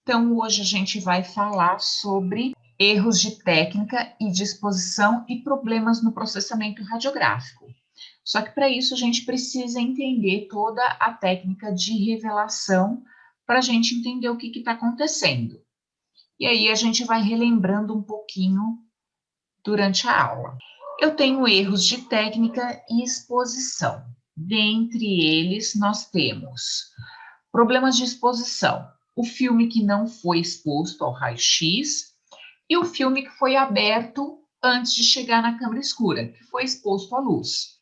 Então, hoje a gente vai falar sobre erros de técnica e de exposição e problemas no processamento radiográfico. Só que para isso a gente precisa entender toda a técnica de revelação para a gente entender o que está acontecendo. E aí a gente vai relembrando um pouquinho durante a aula. Eu tenho erros de técnica e exposição. Dentre eles, nós temos problemas de exposição. O filme que não foi exposto ao raio-x e o filme que foi aberto antes de chegar na câmara escura, que foi exposto à luz.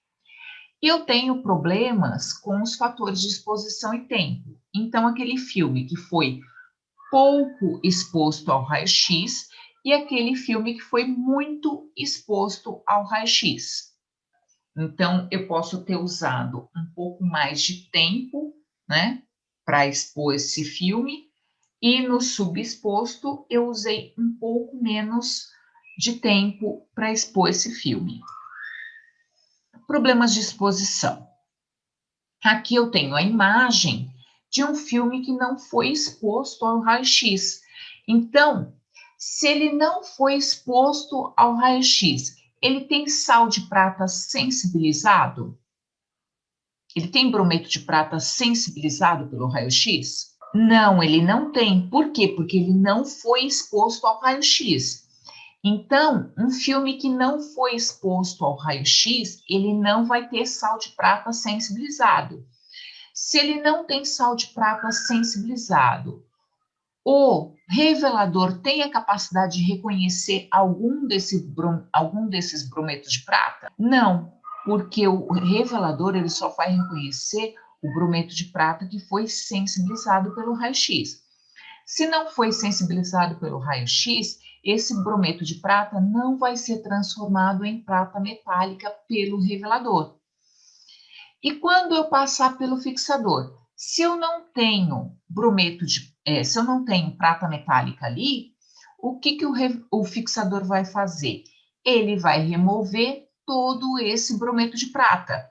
E eu tenho problemas com os fatores de exposição e tempo. Então, aquele filme que foi pouco exposto ao raio-x e aquele filme que foi muito exposto ao raio-x. Então, eu posso ter usado um pouco mais de tempo, né, para expor esse filme, e no subexposto eu usei um pouco menos de tempo para expor esse filme. Problemas de exposição. Aqui eu tenho a imagem de um filme que não foi exposto ao raio-x. Então, se ele não foi exposto ao raio-x, ele tem sal de prata sensibilizado? Ele tem brometo de prata sensibilizado pelo raio-x? Não, ele não tem. Por quê? Porque ele não foi exposto ao raio-x. Então, um filme que não foi exposto ao raio-x, ele não vai ter sal de prata sensibilizado. Se ele não tem sal de prata sensibilizado, o revelador tem a capacidade de reconhecer algum desses brometos de prata? Não, porque o revelador ele só vai reconhecer o brometo de prata que foi sensibilizado pelo raio-x. Se não foi sensibilizado pelo raio-x, esse brometo de prata não vai ser transformado em prata metálica pelo revelador. E quando eu passar pelo fixador, se eu não tenho se eu não tenho prata metálica ali, o que o fixador vai fazer? Ele vai remover todo esse brometo de prata.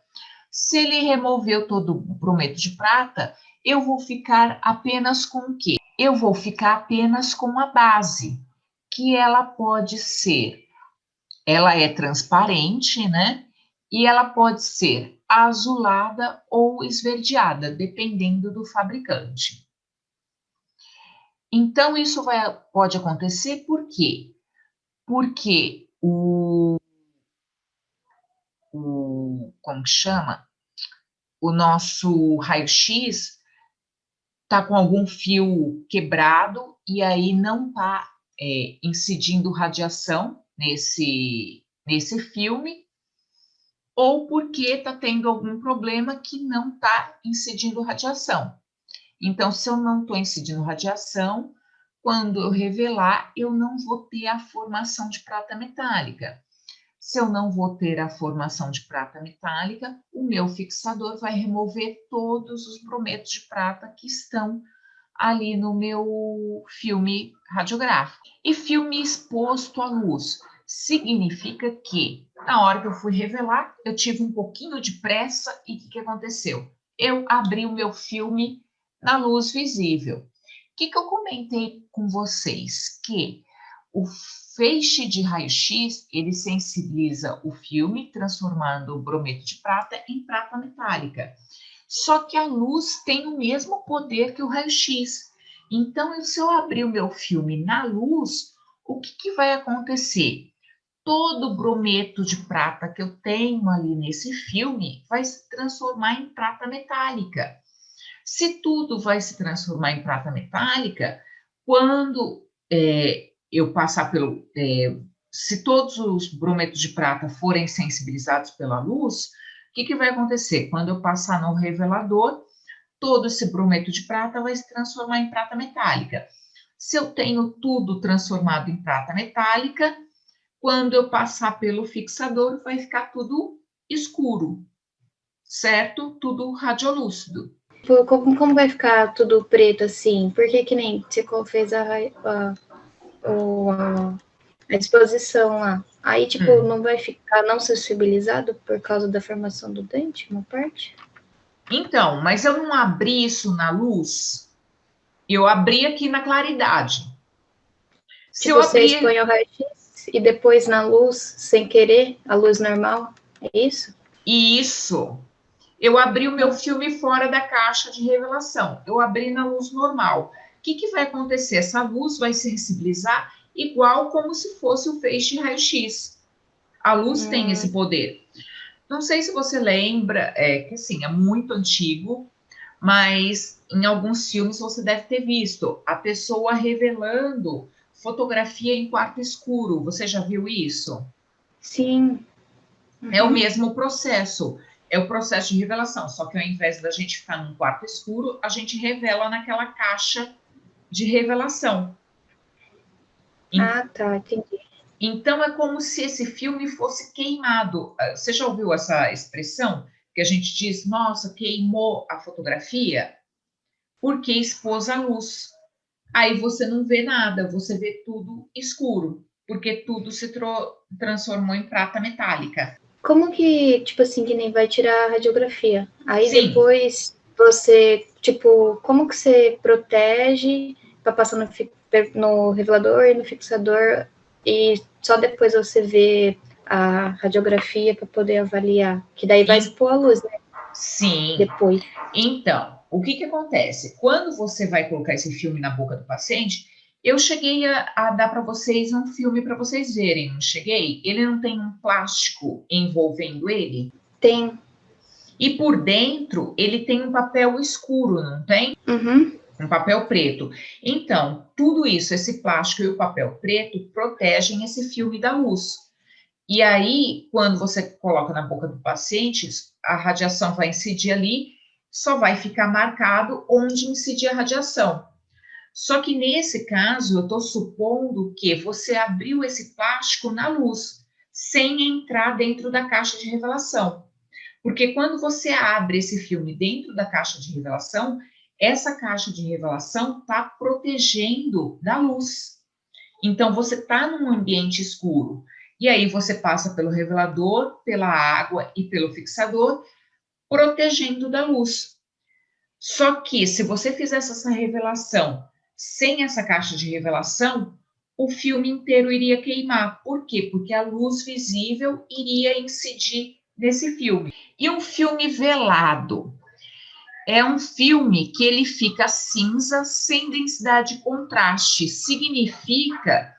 Se ele removeu todo o brometo de prata, eu vou ficar apenas com o quê? Eu vou ficar apenas com a base, que ela pode ser, ela é transparente, né? E ela pode ser azulada ou esverdeada, dependendo do fabricante. Então, isso pode acontecer por quê? Porque como que chama? O nosso raio-x está com algum fio quebrado e aí não está incidindo radiação nesse filme, ou porque está tendo algum problema que não está incidindo radiação. Então, se eu não estou incidindo radiação, quando eu revelar, eu não vou ter a formação de prata metálica. Se eu não vou ter a formação de prata metálica, o meu fixador vai remover todos os brometos de prata que estão ali no meu filme radiográfico. E filme exposto à luz significa que, na hora que eu fui revelar, eu tive um pouquinho de pressa e o que aconteceu? Eu abri o meu filme na luz visível. O que eu comentei com vocês? Que o feixe de raio-x, ele sensibiliza o filme, transformando o brometo de prata em prata metálica. Só que a luz tem o mesmo poder que o raio-x. Então, se eu abrir o meu filme na luz, o que vai acontecer? Todo o brometo de prata que eu tenho ali nesse filme vai se transformar em prata metálica. Se tudo vai se transformar em prata metálica, quando eu passar se todos os brometos de prata forem sensibilizados pela luz, o que vai acontecer? Quando eu passar no revelador, todo esse brometo de prata vai se transformar em prata metálica. Se eu tenho tudo transformado em prata metálica, quando eu passar pelo fixador, vai ficar tudo escuro, certo? Tudo radiolúcido. Como vai ficar tudo preto assim? Porque que nem você fez a exposição lá. Aí, tipo, não vai ficar não sensibilizado por causa da formação do dente, uma parte? Então, mas eu não abri isso na luz? Eu abri aqui na claridade. Se tipo, eu você abrir... expõe o raio-x e depois na luz, sem querer, a luz normal, é isso? Isso. Eu abri o meu filme fora da caixa de revelação. Eu abri na luz normal. O que vai acontecer? Essa luz vai se sensibilizar igual como se fosse o feixe de raio-x. A luz tem esse poder. Não sei se você lembra, que assim, é muito antigo, mas em alguns filmes você deve ter visto a pessoa revelando fotografia em quarto escuro. Você já viu isso? Sim. É o mesmo processo. É o processo de revelação, só que ao invés da gente ficar num quarto escuro, a gente revela naquela caixa de revelação. Ah, tá, entendi. Então é como se esse filme fosse queimado. Você já ouviu essa expressão que a gente diz, nossa, queimou a fotografia? Porque expôs a luz. Aí você não vê nada, você vê tudo escuro, porque tudo se transformou em prata metálica. Como que, tipo assim, que nem vai tirar a radiografia? Aí Sim, depois você, tipo, como que você protege para passar no revelador e no fixador e só depois você vê a radiografia para poder avaliar? Que daí vai expor a luz, né? sim. Depois. Então, o que acontece? Quando você vai colocar esse filme na boca do paciente, eu cheguei a dar para vocês um filme para vocês verem, não cheguei? Ele não tem um plástico envolvendo ele? Tem. E por dentro, ele tem um papel escuro, não tem? Uhum. Um papel preto. Então, tudo isso, esse plástico e o papel preto, protegem esse filme da luz. E aí, quando você coloca na boca do paciente, a radiação vai incidir ali, só vai ficar marcado onde incidir a radiação. Só que nesse caso, eu estou supondo que você abriu esse plástico na luz, sem entrar dentro da caixa de revelação. Porque quando você abre esse filme dentro da caixa de revelação, essa caixa de revelação está protegendo da luz. Então, você está num ambiente escuro. E aí você passa pelo revelador, pela água e pelo fixador, protegendo da luz. Só que se você fizesse essa revelação sem essa caixa de revelação, o filme inteiro iria queimar. Por quê? Porque a luz visível iria incidir nesse filme. E um filme velado é um filme que ele fica cinza sem densidade de contraste. Significa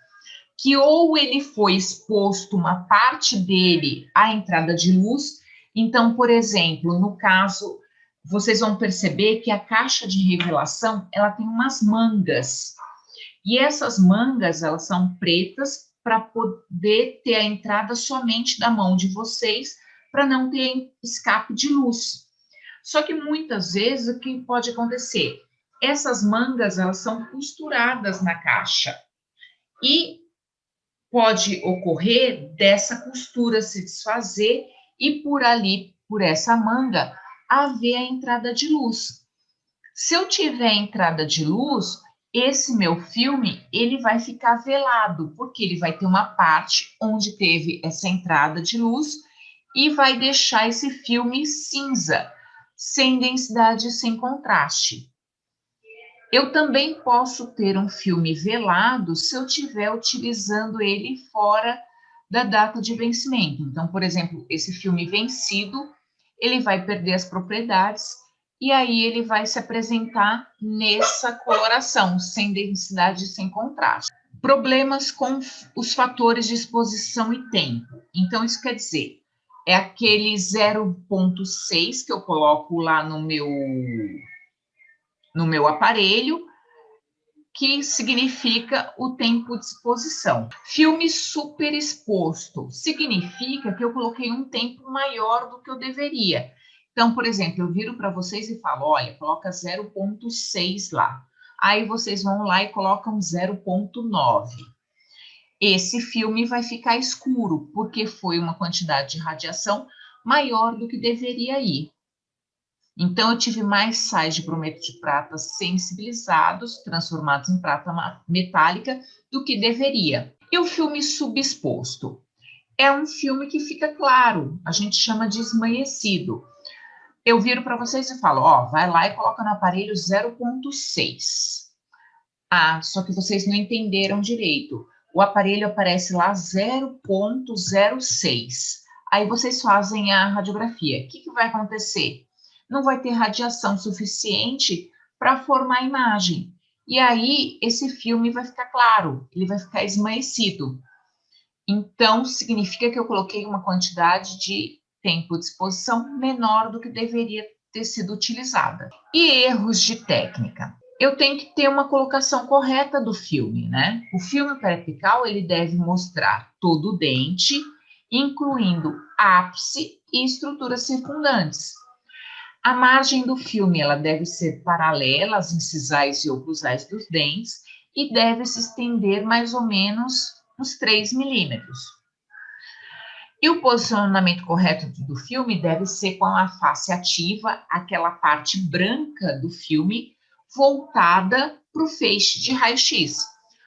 que ou ele foi exposto uma parte dele à entrada de luz. Então, por exemplo, no caso, vocês vão perceber que a caixa de revelação, ela tem umas mangas. E essas mangas, elas são pretas para poder ter a entrada somente da mão de vocês, para não ter escape de luz. Só que muitas vezes o que pode acontecer? Essas mangas, elas são costuradas na caixa. E pode ocorrer dessa costura se desfazer e por ali, por essa manga, haver a entrada de luz. Se eu tiver entrada de luz, esse meu filme, ele vai ficar velado, porque ele vai ter uma parte onde teve essa entrada de luz e vai deixar esse filme cinza, sem densidade, sem contraste. Eu também posso ter um filme velado se eu estiver utilizando ele fora da data de vencimento. Então, por exemplo, esse filme vencido, ele vai perder as propriedades e aí ele vai se apresentar nessa coloração, sem densidade, sem contraste. Problemas com os fatores de exposição e tempo. Então, isso quer dizer, é aquele 0,6 que eu coloco lá no meu aparelho, que significa o tempo de exposição. Filme super exposto significa que eu coloquei um tempo maior do que eu deveria. Então, por exemplo, eu viro para vocês e falo, olha, coloca 0,6 lá. Aí vocês vão lá e colocam 0,9. Esse filme vai ficar escuro, porque foi uma quantidade de radiação maior do que deveria ir. Então, eu tive mais sais de brometo de prata sensibilizados, transformados em prata metálica, do que deveria. E o filme subexposto? É um filme que fica claro, a gente chama de esmaecido. Eu viro para vocês e falo, ó, vai lá e coloca no aparelho 0,6. Ah, só que vocês não entenderam direito. O aparelho aparece lá 0,06. Aí vocês fazem a radiografia. O que vai acontecer? Não vai ter radiação suficiente para formar a imagem. E aí, esse filme vai ficar claro, ele vai ficar esmaecido. Então, significa que eu coloquei uma quantidade de tempo de exposição menor do que deveria ter sido utilizada. E erros de técnica. Eu tenho que ter uma colocação correta do filme, né? O filme periapical, ele deve mostrar todo o dente, incluindo ápice e estruturas circundantes. A margem do filme, ela deve ser paralela às incisais e oclusais dos dentes e deve se estender mais ou menos uns 3 milímetros. E o posicionamento correto do filme deve ser com a face ativa, aquela parte branca do filme, voltada para o feixe de raio-x,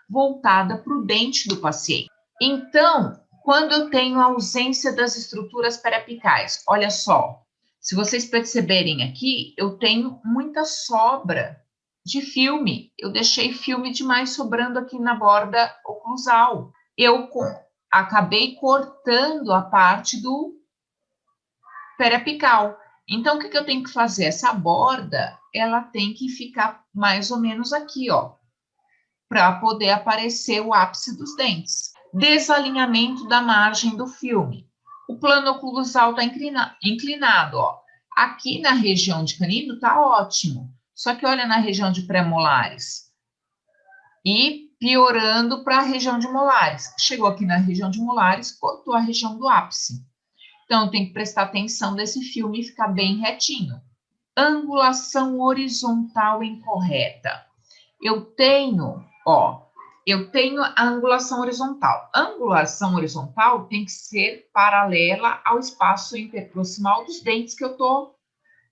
voltada para o dente do paciente. Então, quando eu tenho a ausência das estruturas periapicais, olha só, se vocês perceberem aqui, eu tenho muita sobra de filme. Eu deixei filme demais sobrando aqui na borda oclusal. Eu acabei cortando a parte do periapical. Então, o que eu tenho que fazer? Essa borda, ela tem que ficar mais ou menos aqui, ó, para poder aparecer o ápice dos dentes. Desalinhamento da margem do filme. O plano oclusal está inclinado, ó. Aqui na região de canino está ótimo. Só que olha na região de pré-molares. E piorando para a região de molares. Chegou aqui na região de molares, cortou a região do ápice. Então, tem que prestar atenção nesse filme e ficar bem retinho. Angulação horizontal incorreta. Eu tenho a angulação horizontal. A angulação horizontal tem que ser paralela ao espaço interproximal dos dentes que eu estou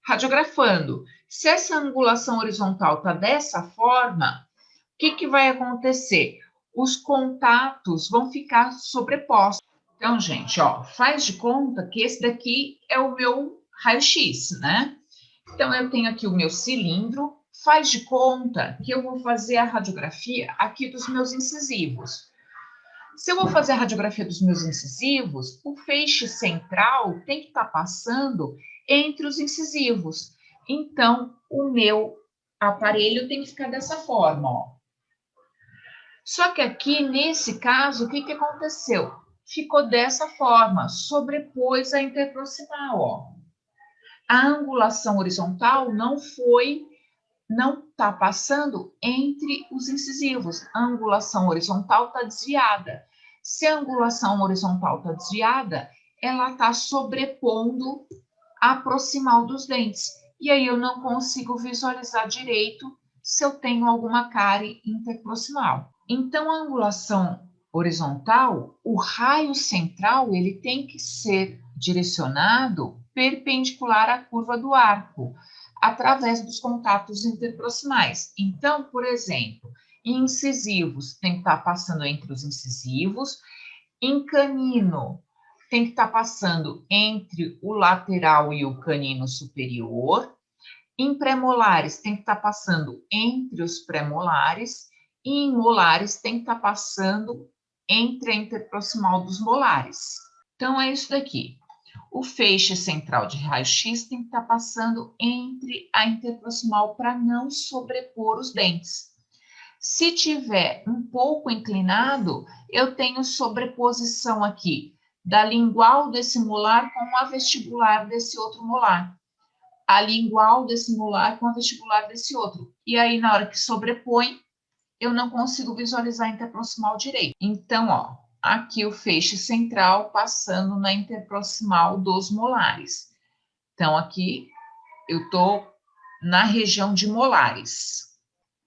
radiografando. Se essa angulação horizontal está dessa forma, o que vai acontecer? Os contatos vão ficar sobrepostos. Então, gente, ó, faz de conta que esse daqui é o meu raio-x, né? Então, eu tenho aqui o meu cilindro, faz de conta que eu vou fazer a radiografia aqui dos meus incisivos. Se eu vou fazer a radiografia dos meus incisivos, o feixe central tem que estar passando entre os incisivos. Então, o meu aparelho tem que ficar dessa forma, ó. Só que aqui, nesse caso, o que aconteceu? Ficou dessa forma, sobrepôs a interproximal, ó. A angulação horizontal não está passando entre os incisivos. A angulação horizontal está desviada. Se a angulação horizontal está desviada, ela está sobrepondo a proximal dos dentes. E aí eu não consigo visualizar direito se eu tenho alguma cárie interproximal. Então, a angulação horizontal, o raio central, ele tem que ser direcionado perpendicular à curva do arco, através dos contatos interproximais. Então, por exemplo, incisivos tem que estar passando entre os incisivos, em canino tem que estar passando entre o lateral e o canino superior, em pré-molares tem que estar passando entre os pré-molares, e em molares tem que estar passando entre a interproximal dos molares. Então, é isso daqui. O feixe central de raio-x tem que estar passando entre a interproximal para não sobrepor os dentes. Se tiver um pouco inclinado, eu tenho sobreposição aqui da lingual desse molar com a vestibular desse outro molar. A lingual desse molar com a vestibular desse outro. E aí, na hora que sobrepõe, eu não consigo visualizar a interproximal direito. Então, ó, aqui o feixe central passando na interproximal dos molares. Então, aqui eu estou na região de molares.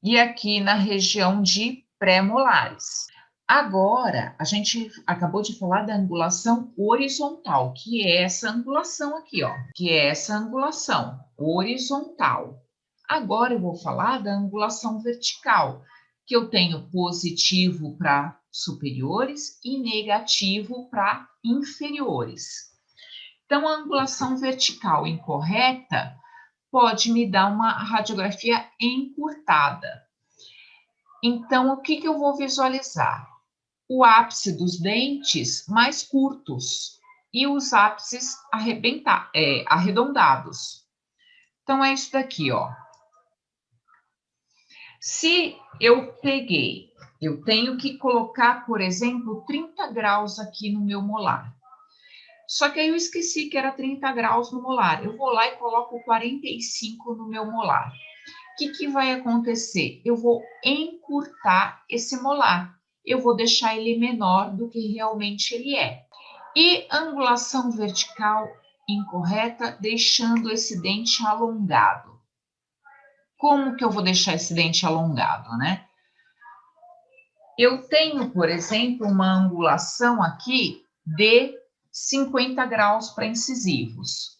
E aqui na região de pré-molares. Agora, a gente acabou de falar da angulação horizontal, que é essa angulação aqui, ó, que é essa angulação horizontal. Agora eu vou falar da angulação vertical, que eu tenho positivo para superiores e negativo para inferiores. Então, a angulação vertical incorreta pode me dar uma radiografia encurtada. Então, o que eu vou visualizar? O ápice dos dentes mais curtos e os ápices arredondados. Então, é isso daqui, ó. Se eu peguei, eu tenho que colocar, por exemplo, 30 graus aqui no meu molar. Só que aí eu esqueci que era 30 graus no molar. Eu vou lá e coloco 45 no meu molar. O que vai acontecer? Eu vou encurtar esse molar. Eu vou deixar ele menor do que realmente ele é. E angulação vertical incorreta, deixando esse dente alongado. Como que eu vou deixar esse dente alongado, né? Eu tenho, por exemplo, uma angulação aqui de 50 graus para incisivos.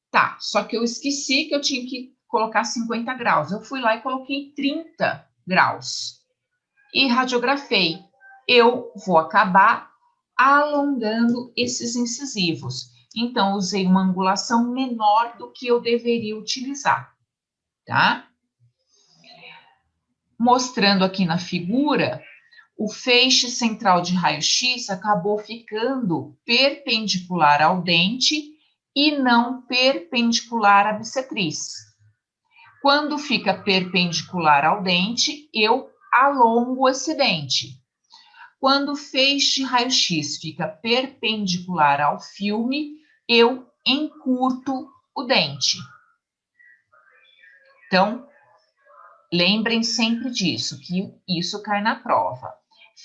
Tá, só que eu esqueci que eu tinha que colocar 50 graus. Eu fui lá e coloquei 30 graus e radiografei. Eu vou acabar alongando esses incisivos. Então, usei uma angulação menor do que eu deveria utilizar, tá? Mostrando aqui na figura, o feixe central de raio-x acabou ficando perpendicular ao dente e não perpendicular à bissetriz. Quando fica perpendicular ao dente, eu alongo esse dente. Quando o feixe de raio-x fica perpendicular ao filme, eu encurto o dente. Então, lembrem sempre disso, que isso cai na prova.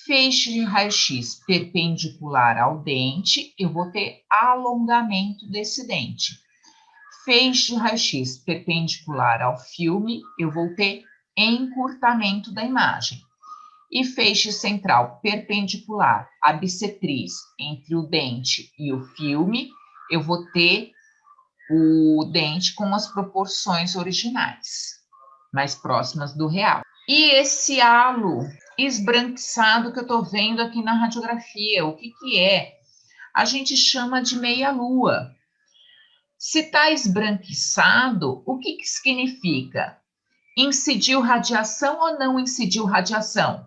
Feixe de raio-x perpendicular ao dente, eu vou ter alongamento desse dente. Feixe de raio-x perpendicular ao filme, eu vou ter encurtamento da imagem. E feixe central perpendicular à bissetriz entre o dente e o filme, eu vou ter o dente com as proporções originais, mais próximas do real. E esse halo esbranquiçado que eu estou vendo aqui na radiografia, o que é? A gente chama de meia-lua. Se está esbranquiçado, o que significa? Incidiu radiação ou não incidiu radiação?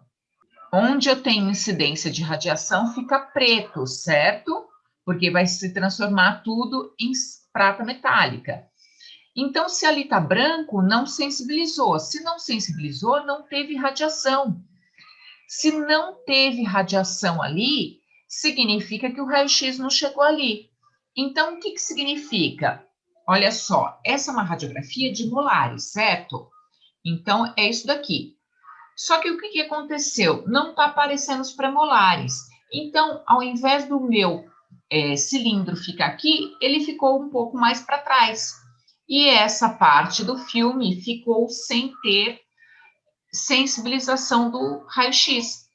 Onde eu tenho incidência de radiação fica preto, certo? Porque vai se transformar tudo em prata metálica. Então, se ali está branco, não sensibilizou. Se não sensibilizou, não teve radiação. Se não teve radiação ali, significa que o raio-x não chegou ali. Então, o que significa? Olha só, essa é uma radiografia de molares, certo? Então, é isso daqui. Só que o que aconteceu? Não está aparecendo os premolares. Então, ao invés do meu cilindro ficar aqui, ele ficou um pouco mais para trás. E essa parte do filme ficou sem ter sensibilização do raio-x.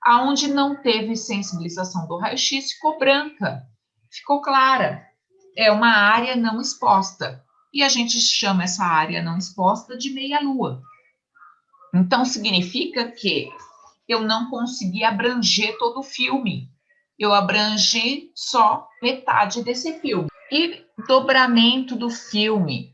Aonde não teve sensibilização do raio-x, ficou branca, ficou clara. É uma área não exposta. E a gente chama essa área não exposta de meia-lua. Então, significa que eu não consegui abranger todo o filme. Eu abrangi só metade desse filme. E dobramento do filme.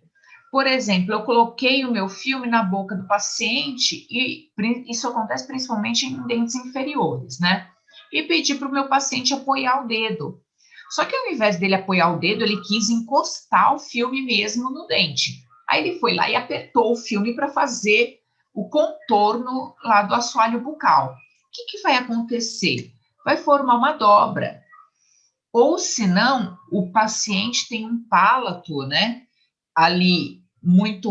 Por exemplo, eu coloquei o meu filme na boca do paciente, e isso acontece principalmente em dentes inferiores, né? E pedi para o meu paciente apoiar o dedo. Só que ao invés dele apoiar o dedo, ele quis encostar o filme mesmo no dente. Aí ele foi lá e apertou o filme para fazer o contorno lá do assoalho bucal. O que vai acontecer? Vai formar uma dobra. Ou se não, o paciente tem um palato, né? Ali muito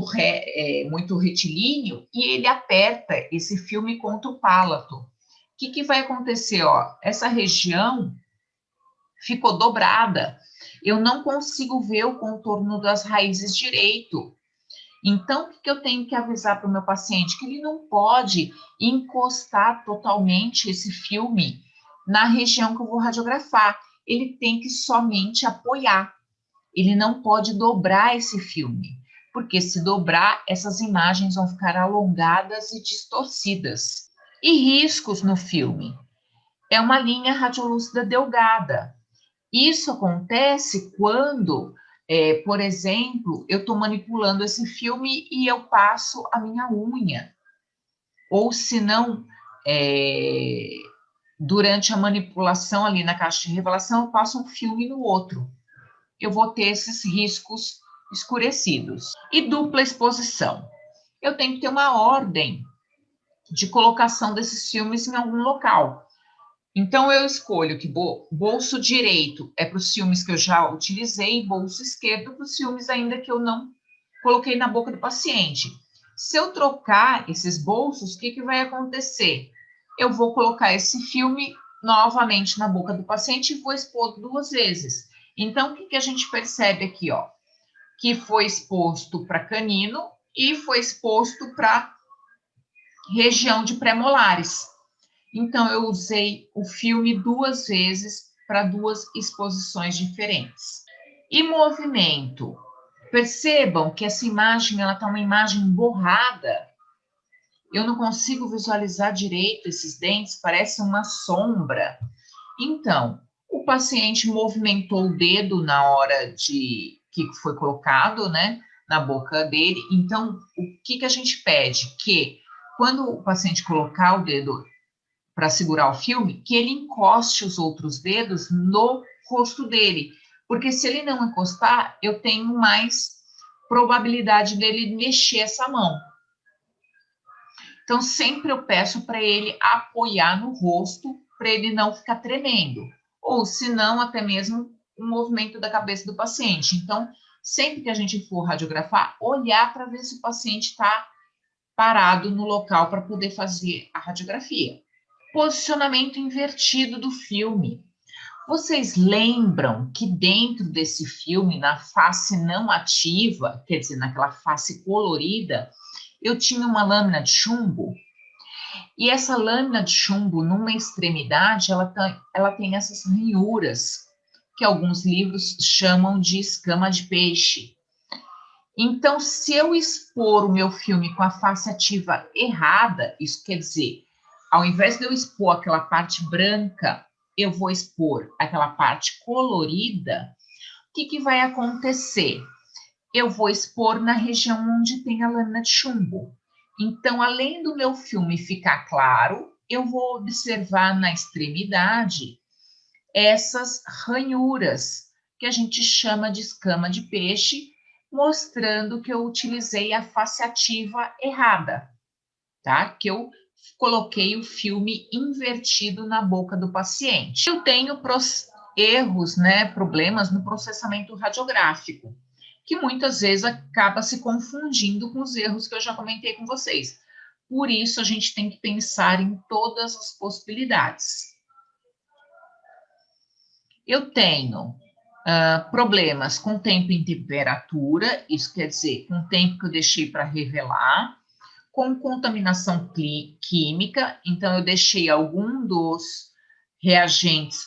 retilíneo e ele aperta esse filme contra o palato. O que vai acontecer? Ó, essa região ficou dobrada. Eu não consigo ver o contorno das raízes direito. Então, o que eu tenho que avisar para o meu paciente? Que ele não pode encostar totalmente esse filme na região que eu vou radiografar. Ele tem que somente apoiar. Ele não pode dobrar esse filme, porque se dobrar, essas imagens vão ficar alongadas e distorcidas. E riscos no filme. É uma linha radiolúcida delgada. Isso acontece quando, por exemplo, eu estou manipulando esse filme e eu passo a minha unha. ou se não, durante a manipulação ali na caixa de revelação, eu passo um filme no outro. Eu vou ter esses riscos escurecidos. E dupla exposição. Eu tenho que ter uma ordem de colocação desses filmes em algum local. Então, eu escolho que bolso direito é para os filmes que eu já utilizei, bolso esquerdo para os filmes ainda que eu não coloquei na boca do paciente. Se eu trocar esses bolsos, o que vai acontecer? Eu vou colocar esse filme novamente na boca do paciente e vou expor 2 vezes. Então, o que a gente percebe aqui, ó? Que foi exposto para canino e foi exposto para região de pré-molares. Então, eu usei o filme 2 vezes para 2 exposições diferentes. E movimento. Percebam que essa imagem, ela está uma imagem borrada. Eu não consigo visualizar direito esses dentes, parece uma sombra. Então, o paciente movimentou o dedo na hora de que foi colocado, né, na boca dele. Então, o que a gente pede? Que quando o paciente colocar o dedo para segurar o filme, que ele encoste os outros dedos no rosto dele. Porque se ele não encostar, eu tenho mais probabilidade dele mexer essa mão. Então, sempre eu peço para ele apoiar no rosto, para ele não ficar tremendo. Ou, se não, até mesmo o movimento da cabeça do paciente. Então, sempre que a gente for radiografar, olhar para ver se o paciente está parado no local para poder fazer a radiografia. Posicionamento invertido do filme. Vocês lembram que dentro desse filme, na face não ativa, quer dizer, naquela face colorida, eu tinha uma lâmina de chumbo? E essa lâmina de chumbo, numa extremidade, ela tem essas ranhuras, que alguns livros chamam de escama de peixe. Então, se eu expor o meu filme com a face ativa errada, isso quer dizer, ao invés de eu expor aquela parte branca, eu vou expor aquela parte colorida, o que vai acontecer? Eu vou expor na região onde tem a lâmina de chumbo. Então, além do meu filme ficar claro, eu vou observar na extremidade essas ranhuras, que a gente chama de escama de peixe, mostrando que eu utilizei a face ativa errada, tá? Que eu coloquei o filme invertido na boca do paciente. Eu tenho erros, né, problemas no processamento radiográfico, que muitas vezes acaba se confundindo com os erros que eu já comentei com vocês. Por isso, a gente tem que pensar em todas as possibilidades. Eu tenho problemas com tempo e temperatura, isso quer dizer, com o tempo que eu deixei para revelar, com contaminação química, então eu deixei algum dos reagentes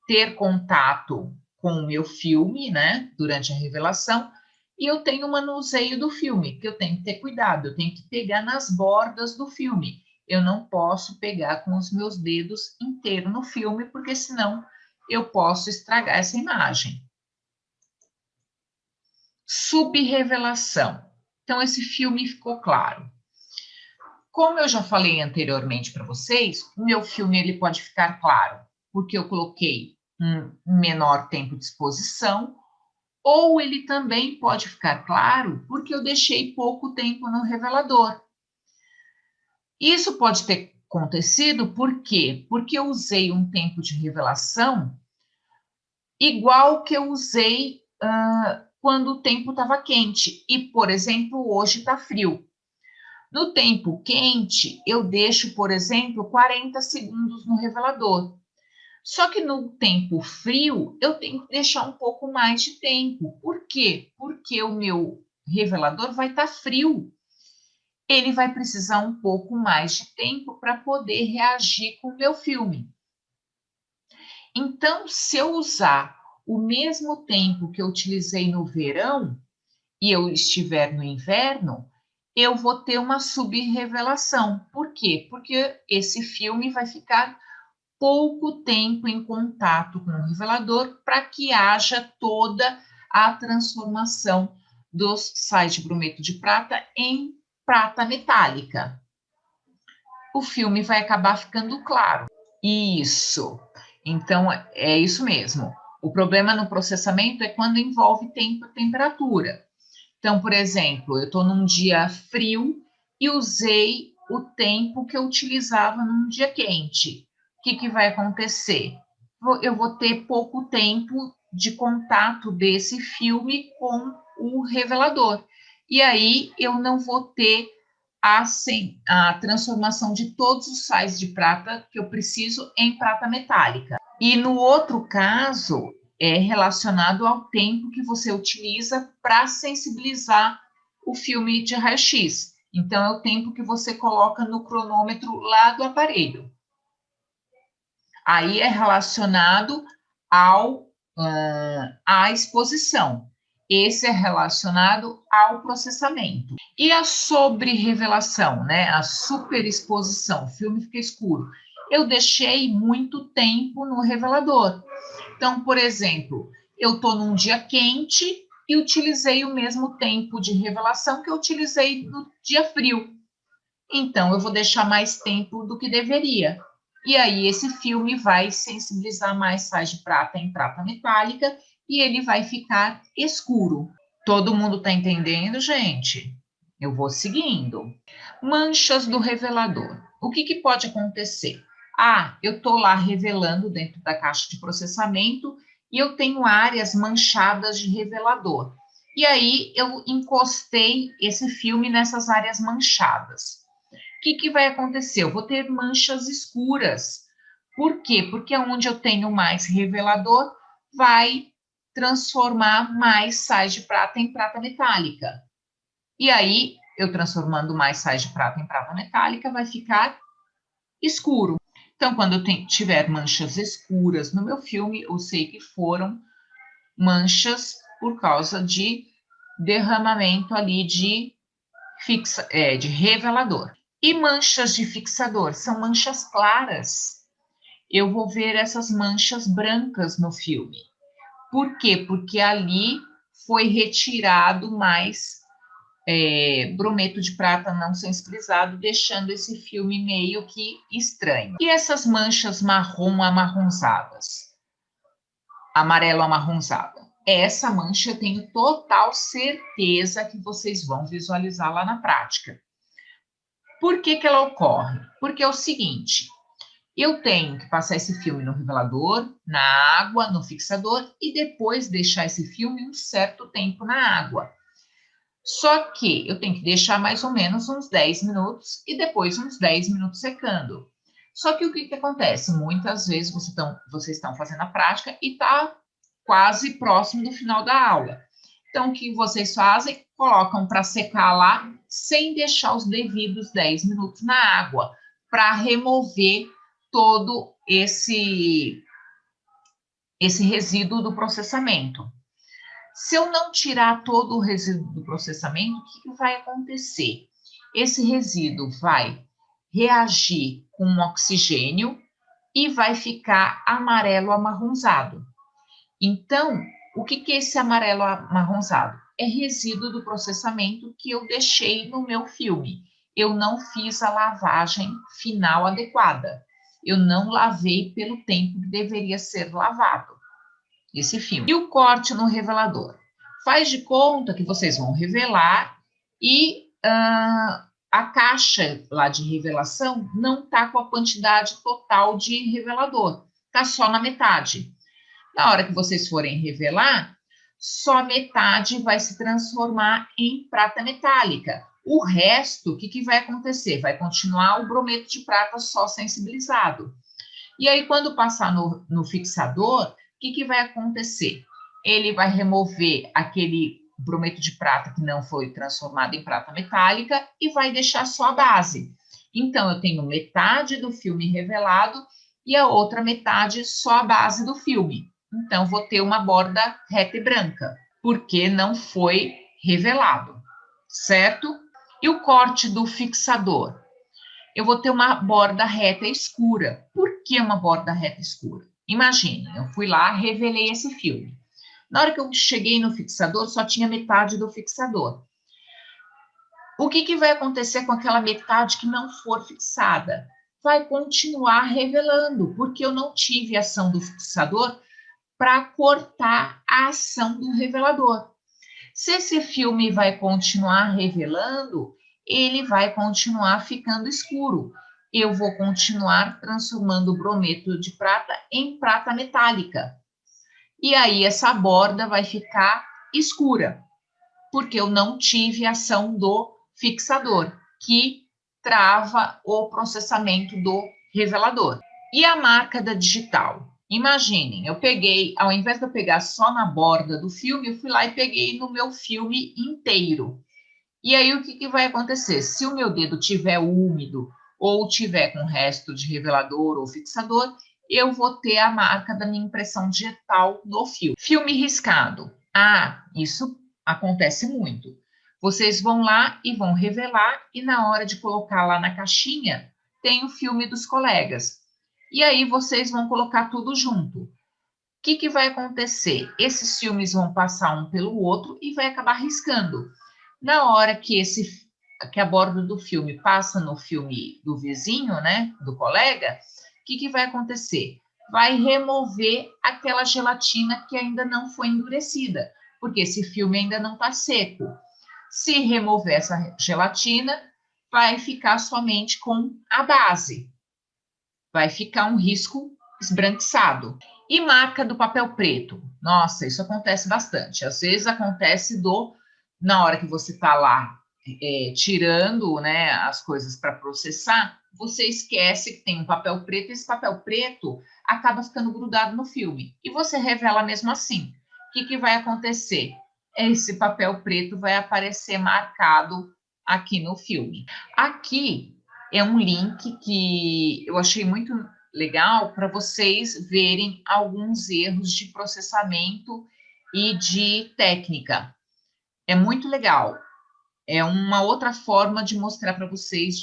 ter contato com o meu filme, né, durante a revelação, e eu tenho o manuseio do filme, que eu tenho que ter cuidado, eu tenho que pegar nas bordas do filme, eu não posso pegar com os meus dedos inteiros no filme, porque senão eu posso estragar essa imagem. Subrevelação. Então, esse filme ficou claro. Como eu já falei anteriormente para vocês, o meu filme ele pode ficar claro, porque eu coloquei um menor tempo de exposição, ou ele também pode ficar claro porque eu deixei pouco tempo no revelador. Isso pode ter acontecido por quê? Porque eu usei um tempo de revelação igual que eu usei quando o tempo estava quente. E, por exemplo, hoje está frio. No tempo quente, eu deixo, por exemplo, 40 segundos no revelador. Só que no tempo frio, eu tenho que deixar um pouco mais de tempo. Por quê? Porque o meu revelador vai estar frio. Ele vai precisar um pouco mais de tempo para poder reagir com o meu filme. Então, se eu usar o mesmo tempo que eu utilizei no verão e eu estiver no inverno, eu vou ter uma subrevelação. Por quê? Porque esse filme vai ficar pouco tempo em contato com o revelador para que haja toda a transformação dos sais de brometo de prata em prata metálica. o filme vai acabar ficando claro. Isso. Então, é isso mesmo. O problema no processamento é quando envolve tempo e temperatura. Então, por exemplo, eu estou num dia frio e usei o tempo que eu utilizava num dia quente. O que vai acontecer? Eu vou ter pouco tempo de contato desse filme com o revelador. E aí eu não vou ter a transformação de todos os sais de prata que eu preciso em prata metálica. E no outro caso, é relacionado ao tempo que você utiliza para sensibilizar o filme de raio-x. Então, é o tempo que você coloca no cronômetro lá do aparelho. Aí é relacionado à exposição. Esse é relacionado ao processamento. E a sobre-revelação, né? A superexposição, o filme fica escuro. Eu deixei muito tempo no revelador. Então, por exemplo, eu estou num dia quente e utilizei o mesmo tempo de revelação que eu utilizei no dia frio. Então, eu vou deixar mais tempo do que deveria. E aí, esse filme vai sensibilizar mais sais de prata em prata metálica e ele vai ficar escuro. Todo mundo está entendendo, gente? Eu vou seguindo. Manchas do revelador. O que pode acontecer? Eu estou lá revelando dentro da caixa de processamento e eu tenho áreas manchadas de revelador. E aí, eu encostei esse filme nessas áreas manchadas. O que vai acontecer? Eu vou ter manchas escuras. Por quê? Porque onde eu tenho mais revelador, vai transformar mais sais de prata em prata metálica. E aí, eu transformando mais sais de prata em prata metálica, vai ficar escuro. Então, quando eu tiver manchas escuras no meu filme, eu sei que foram manchas por causa de derramamento ali de revelador. E manchas de fixador são manchas claras. Eu vou ver essas manchas brancas no filme. Por quê? Porque ali foi retirado mais brometo de prata não sensibilizado, deixando esse filme meio que estranho. E essas manchas marrom amarronzadas? Amarelo amarronzada. Essa mancha eu tenho total certeza que vocês vão visualizar lá na prática. Por que ela ocorre? Porque é o seguinte, eu tenho que passar esse filme no revelador, na água, no fixador e depois deixar esse filme um certo tempo na água. Só que eu tenho que deixar mais ou menos uns 10 minutos e depois uns 10 minutos secando. Só que o que acontece? Muitas vezes vocês estão fazendo a prática e está quase próximo do final da aula. Então, o que vocês fazem? Colocam para secar lá, sem deixar os devidos 10 minutos na água, para remover todo esse resíduo do processamento. Se eu não tirar todo o resíduo do processamento, o que vai acontecer? Esse resíduo vai reagir com o oxigênio e vai ficar amarelo amarronzado. Então, o que é esse amarelo amarronzado? É resíduo do processamento que eu deixei no meu filme. Eu não fiz a lavagem final adequada. Eu não lavei pelo tempo que deveria ser lavado esse filme. E o corte no revelador? Faz de conta que vocês vão revelar e a caixa lá de revelação não está com a quantidade total de revelador. Está só na metade. Na hora que vocês forem revelar, só metade vai se transformar em prata metálica. O resto, o que vai acontecer? Vai continuar o brometo de prata só sensibilizado. E aí, quando passar no fixador, o que vai acontecer? Ele vai remover aquele brometo de prata que não foi transformado em prata metálica e vai deixar só a base. Então, eu tenho metade do filme revelado e a outra metade só a base do filme. Então, vou ter uma borda reta e branca, porque não foi revelado, certo? E o corte do fixador? Eu vou ter uma borda reta escura. Por que uma borda reta escura? Imagine, eu fui lá, revelei esse filme. Na hora que eu cheguei no fixador, só tinha metade do fixador. O que vai acontecer com aquela metade que não for fixada? Vai continuar revelando, porque eu não tive ação do fixador para cortar a ação do revelador. Se esse filme vai continuar revelando, ele vai continuar ficando escuro. Eu vou continuar transformando o brometo de prata em prata metálica. E aí essa borda vai ficar escura, porque eu não tive ação do fixador, que trava o processamento do revelador. E a marca da digital? Imaginem, eu peguei, ao invés de eu pegar só na borda do filme, eu fui lá e peguei no meu filme inteiro. E aí o que vai acontecer? Se o meu dedo tiver úmido ou tiver com resto de revelador ou fixador, eu vou ter a marca da minha impressão digital no filme. Filme riscado. Ah, isso acontece muito. Vocês vão lá e vão revelar, e na hora de colocar lá na caixinha, tem o filme dos colegas. E aí vocês vão colocar tudo junto. O que vai acontecer? Esses filmes vão passar um pelo outro e vai acabar riscando. Na hora que a borda do filme passa no filme do vizinho, né, do colega, o que vai acontecer? Vai remover aquela gelatina que ainda não foi endurecida, porque esse filme ainda não está seco. Se remover essa gelatina, vai ficar somente com a base. Vai ficar um risco esbranquiçado. E marca do papel preto. Nossa, isso acontece bastante. Às vezes acontece na hora que você está lá tirando, né, as coisas para processar, você esquece que tem um papel preto, e esse papel preto acaba ficando grudado no filme. E você revela mesmo assim. O que vai acontecer? Esse papel preto vai aparecer marcado aqui no filme. Aqui é um link que eu achei muito legal para vocês verem alguns erros de processamento e de técnica. É muito legal. É uma outra forma de mostrar para vocês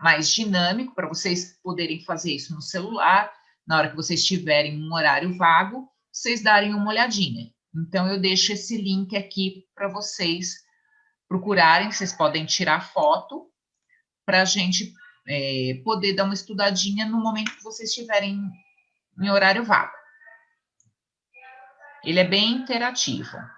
mais dinâmico, para vocês poderem fazer isso no celular, na hora que vocês tiverem um horário vago, vocês darem uma olhadinha. Então, eu deixo esse link aqui para vocês procurarem, vocês podem tirar foto para a gente poder dar uma estudadinha no momento que vocês estiverem em horário vago. Ele é bem interativo.